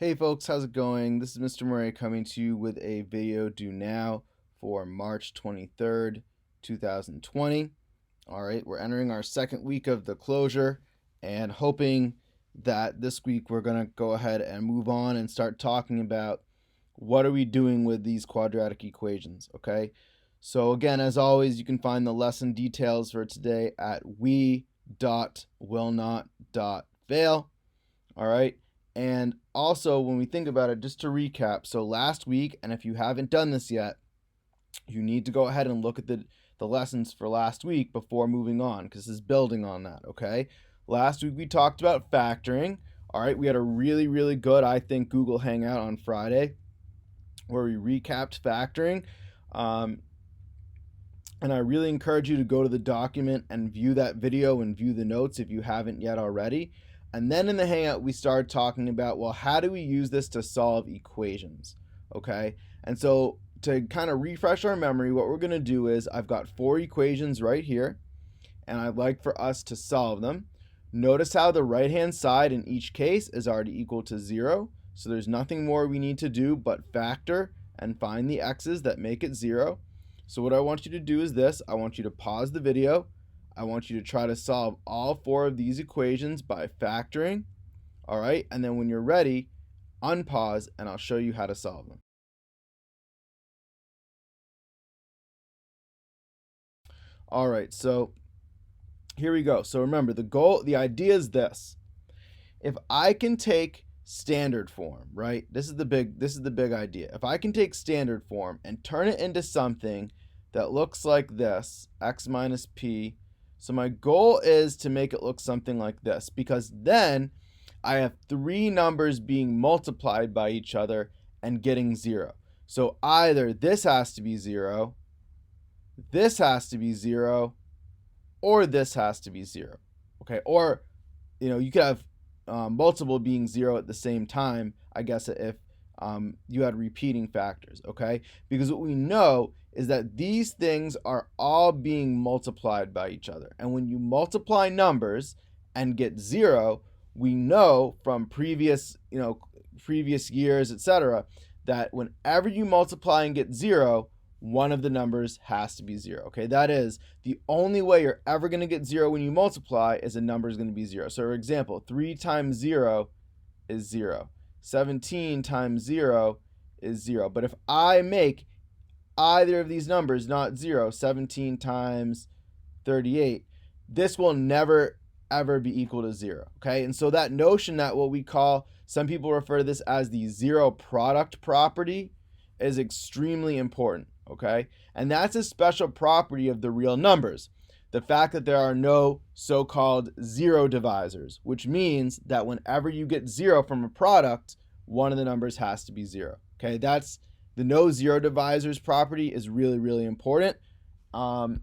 Hey folks, how's it going? This is Mr. Murray coming to you with a video due now for March 23rd, 2020. All right, we're entering our second week of the closure and hoping that this week we're going to go ahead and move on and start talking about what are we doing with these quadratic equations, okay? So again, as always, you can find the lesson details for today at we.willnot.fail. All right. And also, when we think about it, just to recap, so last week, and if you haven't done this yet, you need to go ahead and look at the lessons for last week before moving on, because this is building on that, okay? Last week, we talked about factoring. All right, we had a really, really good, I think, Google Hangout on Friday where we recapped factoring. And I really encourage you to go to the document and view that video and view the notes if you haven't yet already. And then in the Hangout, we started talking about, well, how do we use this to solve equations, okay? And so to kind of refresh our memory, what we're going to do is I've got 4 equations right here, and I'd like for us to solve them. Notice how the right-hand side in each case is already equal to 0, so there's nothing more we need to do but factor and find the x's that make it 0. So what I want you to do is this. I want you to pause the video. I want you to try to solve all 4 of these equations by factoring, all right? And then when you're ready, unpause, and I'll show you how to solve them. All right, so here we go. So remember, the idea is this. If I can take standard form, right? This is the big idea. If I can take standard form and turn it into something that looks like this, x minus p. So my goal is to make it look something like this, because then I have 3 numbers being multiplied by each other and getting 0. So either this has to be 0, this has to be 0, or this has to be 0. Okay, or you could have multiple being 0 at the same time, I guess, if you had repeating factors, okay? Because what we know is that these things are all being multiplied by each other. And when you multiply numbers and get 0, we know from previous years, etc., that whenever you multiply and get 0, one of the numbers has to be 0, okay? That is, the only way you're ever going to get 0 when you multiply is a number is going to be 0. So for example, 3 times 0 is 0. 17 times 0 is 0. But if I make either of these numbers not 0, 17 times 38, this will never ever be equal to 0, okay? And so that notion that what we call, some people refer to this as the zero product property, is extremely important, okay? And that's a special property of the real numbers. The fact that there are no so-called zero divisors, which means that whenever you get 0 from a product, one of the numbers has to be 0, okay? That's the no zero divisors property is really, really important, and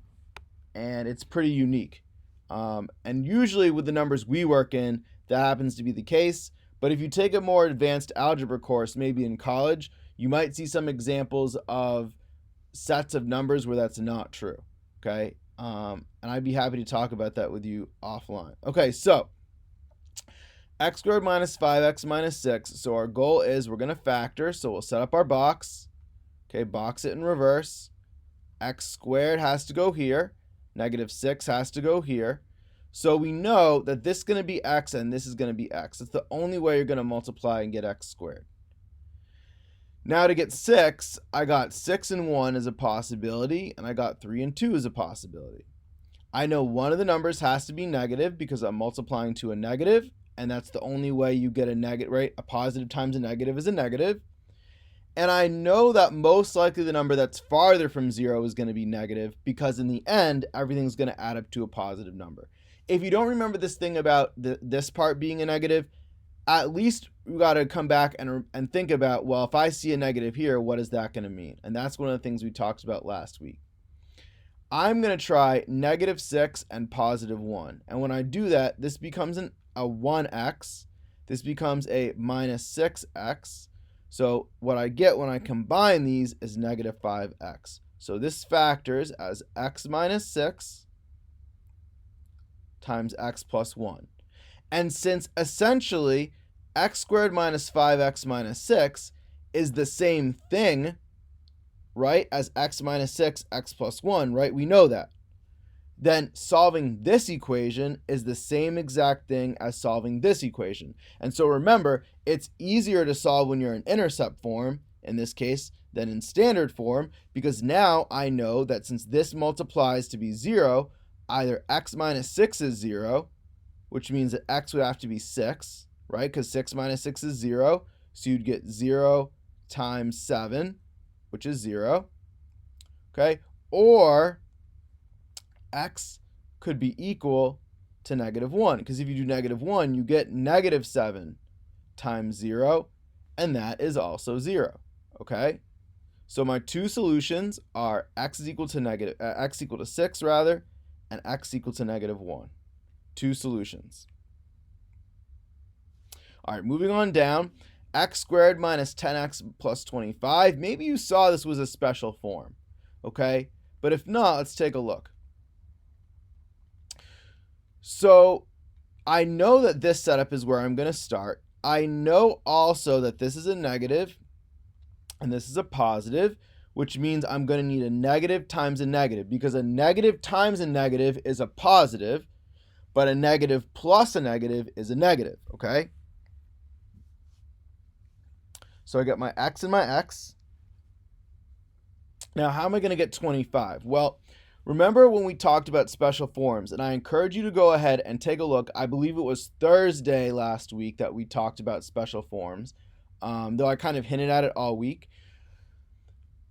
it's pretty unique. And usually with the numbers we work in, that happens to be the case. But if you take a more advanced algebra course, maybe in college, you might see some examples of sets of numbers where that's not true, okay? And I'd be happy to talk about that with you offline. Okay, so x squared minus 5x minus 6. So our goal is we're going to factor. So we'll set up our box. Okay, box it in reverse. X squared has to go here. Negative 6 has to go here. So we know that this is going to be x and this is going to be x. It's the only way you're going to multiply and get x squared. Now to get 6, I got 6 and 1 as a possibility, and I got 3 and 2 as a possibility. I know one of the numbers has to be negative because I'm multiplying to a negative, and that's the only way you get a negative, right? A positive times a negative is a negative. And I know that most likely the number that's farther from 0 is going to be negative, because in the end, everything's going to add up to a positive number. If you don't remember this thing about this part being a negative, at least we got to come back and think about, well, if I see a negative here, what is that going to mean? And that's one of the things we talked about last week. I'm going to try negative 6 and positive 1. And when I do that, this becomes a 1x. This becomes a minus 6x. So what I get when I combine these is negative 5x. So this factors as x minus 6 times x plus 1. And since essentially x squared minus 5x minus 6 is the same thing, right, as x minus 6, x plus 1, right? We know that. Then solving this equation is the same exact thing as solving this equation. And so remember, it's easier to solve when you're in intercept form, in this case, than in standard form, because now I know that since this multiplies to be 0, either x minus 6 is 0, which means that x would have to be 6, right? Because 6 minus 6 is 0, so you'd get 0 times 7, which is 0, okay? Or x could be equal to -1, because if you do -1, you get -7 times 0, and that is also 0, okay? So my two solutions are x equal to 6 rather, and x equal to -1. Two solutions. All right, moving on down, x squared minus 10x plus 25. Maybe you saw this was a special form, okay? But if not, let's take a look. So I know that this setup is where I'm going to start. I know also that this is a negative and this is a positive, which means I'm going to need a negative times a negative, because a negative times a negative is a positive, but a negative plus a negative is a negative, okay? So I got my x and my x. Now, how am I going to get 25? Well, remember when we talked about special forms, and I encourage you to go ahead and take a look. I believe it was Thursday last week that we talked about special forms, though I kind of hinted at it all week.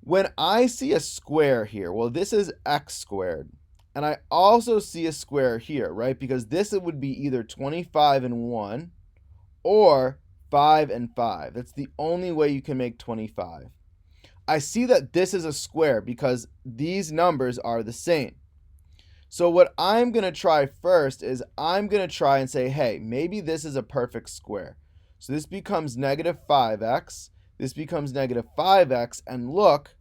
When I see a square here, well, this is x squared, and I also see a square here, right? Because this would be either 25 and 1 or 5 and 5. That's the only way you can make 25. I see that this is a square because these numbers are the same. So what I'm going to try first is I'm going to try and say, hey, maybe this is a perfect square. So this becomes -5x. This becomes -5x. And look,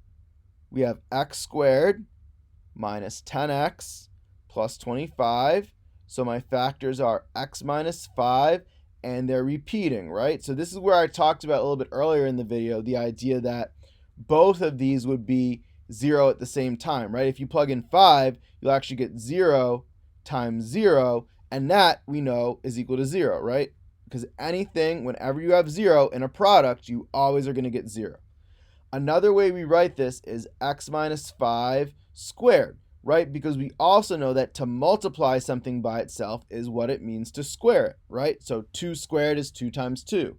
we have x squared minus 10x plus 25. So my factors are x minus 5, and they're repeating, right? So this is where I talked about a little bit earlier in the video, the idea that both of these would be 0 at the same time, right? If you plug in 5, you'll actually get 0 times 0, and that we know is equal to 0, right? Because anything, whenever you have 0 in a product, you always are going to get 0. Another way we write this is x minus 5 squared, right? Because we also know that to multiply something by itself is what it means to square it, right? So 2 squared is 2 times 2.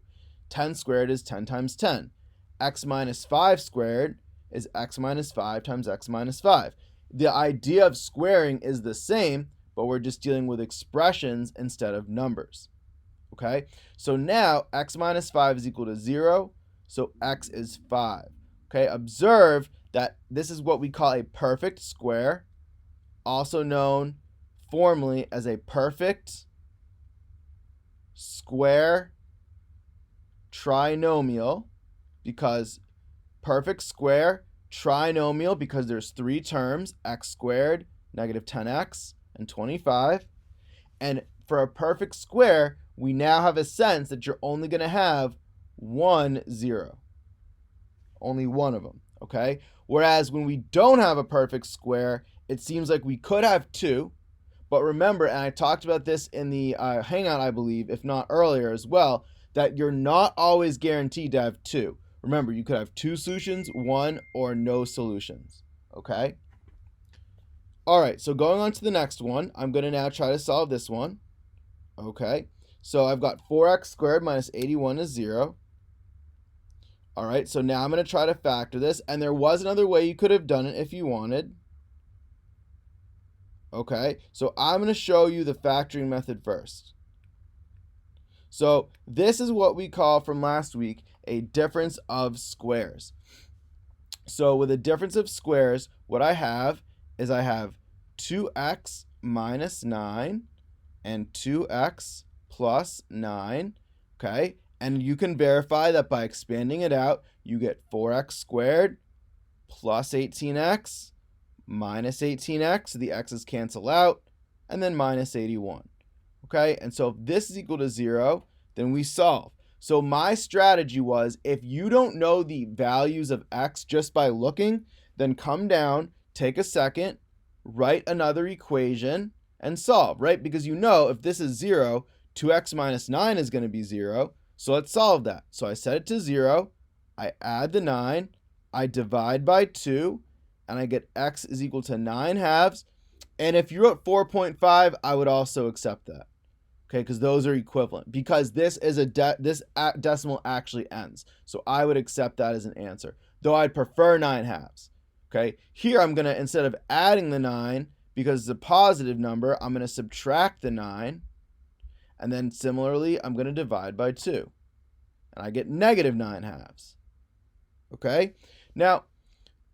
10 squared is 10 times 10. X minus 5 squared is x minus 5 times x minus 5. The idea of squaring is the same, but we're just dealing with expressions instead of numbers. Okay, so now x minus 5 is equal to 0, so x is 5. Okay, observe that this is what we call a perfect square, also known formally as a perfect square trinomial, because perfect square trinomial, because there's 3 terms, x squared, -10x, and 25. And for a perfect square, we now have a sense that you're only going to have 1 0. Only one of them, okay? Whereas when we don't have a perfect square, it seems like we could have 2. But remember, and I talked about this in the Hangout, I believe, if not earlier as well, that you're not always guaranteed to have 2. Remember, you could have 2 solutions, 1, or no solutions, okay? All right, so going on to the next one, I'm going to now try to solve this one, okay? So I've got 4x squared minus 81 is 0. All right, so now I'm going to try to factor this, and there was another way you could have done it if you wanted. Okay, so I'm going to show you the factoring method first. So this is what we call from last week a difference of squares. So with a difference of squares, what I have is I have 2x minus 9 and 2x plus 9, okay? And you can verify that by expanding it out, you get 4x squared plus 18x minus 18x, so the x's cancel out, and then minus 81. Okay, and so if this is equal to 0, then we solve. So my strategy was, if you don't know the values of x just by looking, then come down, take a second, write another equation, and solve, right? Because you know if this is 0, 2x minus 9 is going to be 0. So let's solve that. So I set it to 0. I add the 9. I divide by 2. And I get x is equal to 9 halves. And if you wrote 4.5, I would also accept that. Okay, because those are equivalent. Because this is this decimal actually ends. So I would accept that as an answer. Though I'd prefer 9 halves. Okay, here I'm going to, instead of adding the 9, because it's a positive number, I'm going to subtract the 9. And then similarly, I'm going to divide by 2. And I get negative 9 halves. Okay, now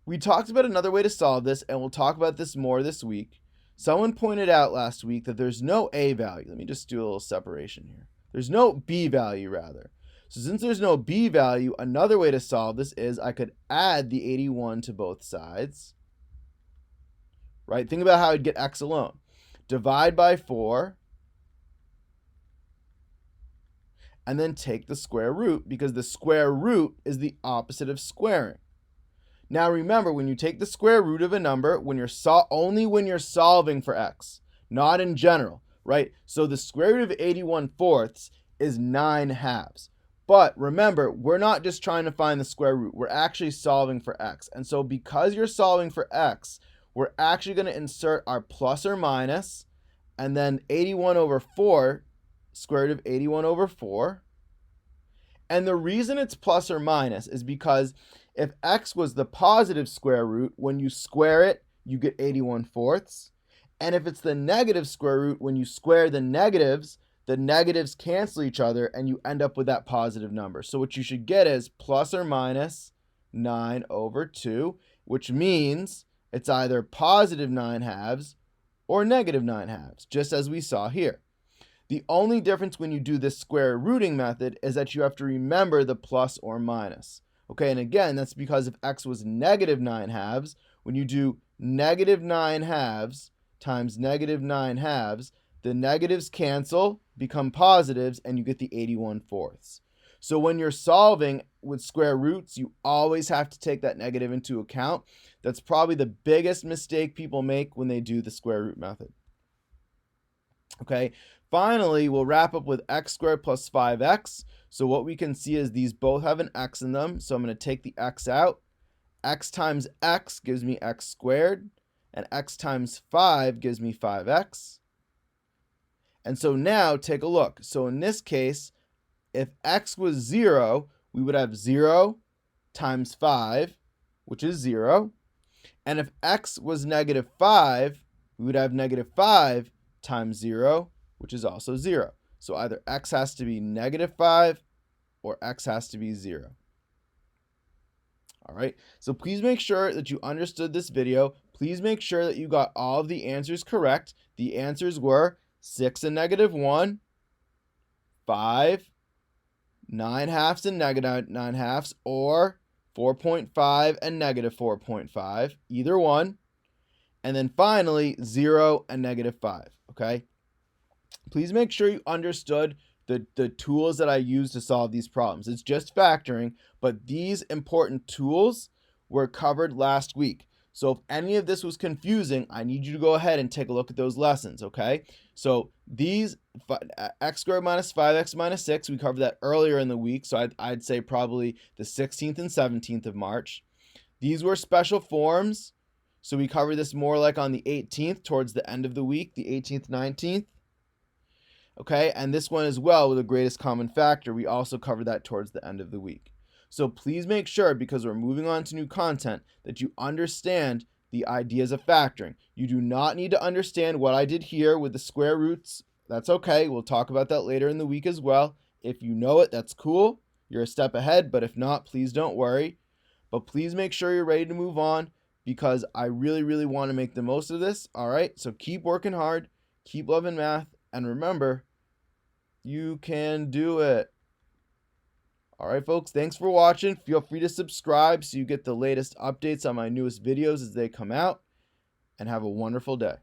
we talked about another way to solve this, and we'll talk about this more this week. Someone pointed out last week that there's no a value. Let me just do a little separation here. There's no b value, rather. So since there's no b value, another way to solve this is I could add the 81 to both sides. Right? Think about how I'd get x alone. Divide by 4. And then take the square root, because the square root is the opposite of squaring. Now remember, when you take the square root of a number, only when you're solving for x, not in general, right? So the square root of 81 fourths is 9 halves. But remember, we're not just trying to find the square root. We're actually solving for x. And so because you're solving for x, we're actually going to insert our plus or minus, and then 81 over 4, square root of 81 over 4. And the reason it's plus or minus is because if x was the positive square root, when you square it, you get 81 fourths. And if it's the negative square root, when you square the negatives cancel each other and you end up with that positive number. So what you should get is plus or minus 9 over 2, which means it's either positive 9 halves or negative 9 halves, just as we saw here. The only difference when you do this square rooting method is that you have to remember the plus or minus. Okay, and again, that's because if x was negative 9 halves, when you do negative 9 halves times negative 9 halves, the negatives cancel, become positives, and you get the 81 fourths. So when you're solving with square roots, you always have to take that negative into account. That's probably the biggest mistake people make when they do the square root method. Okay, finally, we'll wrap up with x squared plus 5x. So what we can see is these both have an x in them. So I'm going to take the x out. X times x gives me x squared. And x times 5 gives me 5x. And so now take a look. So in this case, if x was 0, we would have 0 times 5, which is 0. And if x was negative 5, we would have negative 5 times 0, which is also 0. So either x has to be negative 5 or x has to be 0. All right, so please make sure that you understood this video. Please make sure that you got all of the answers correct. The answers were 6 and negative 1, 5, 9 halves and negative 9 halves, or 4.5 and negative 4.5, either one. And then finally, 0 and negative 5, okay? Please make sure you understood the tools that I use to solve these problems. It's just factoring, but these important tools were covered last week. So if any of this was confusing, I need you to go ahead and take a look at those lessons, okay? So these, x squared minus 5x minus 6, we covered that earlier in the week, so I'd say probably the 16th and 17th of March. These were special forms, so we covered this more like on the 18th, towards the end of the week, the 18th, 19th. Okay, and this one as well with the greatest common factor, we also covered that towards the end of the week. So please make sure, because we're moving on to new content, that you understand the ideas of factoring. You do not need to understand what I did here with the square roots. That's okay. We'll talk about that later in the week as well. If you know it, that's cool. You're a step ahead, but if not, please don't worry. But please make sure you're ready to move on, because I really, really want to make the most of this. All right, so keep working hard, keep loving math, and remember, you can do it. All right, folks, thanks for watching. Feel free to subscribe so you get the latest updates on my newest videos as they come out, and have a wonderful day.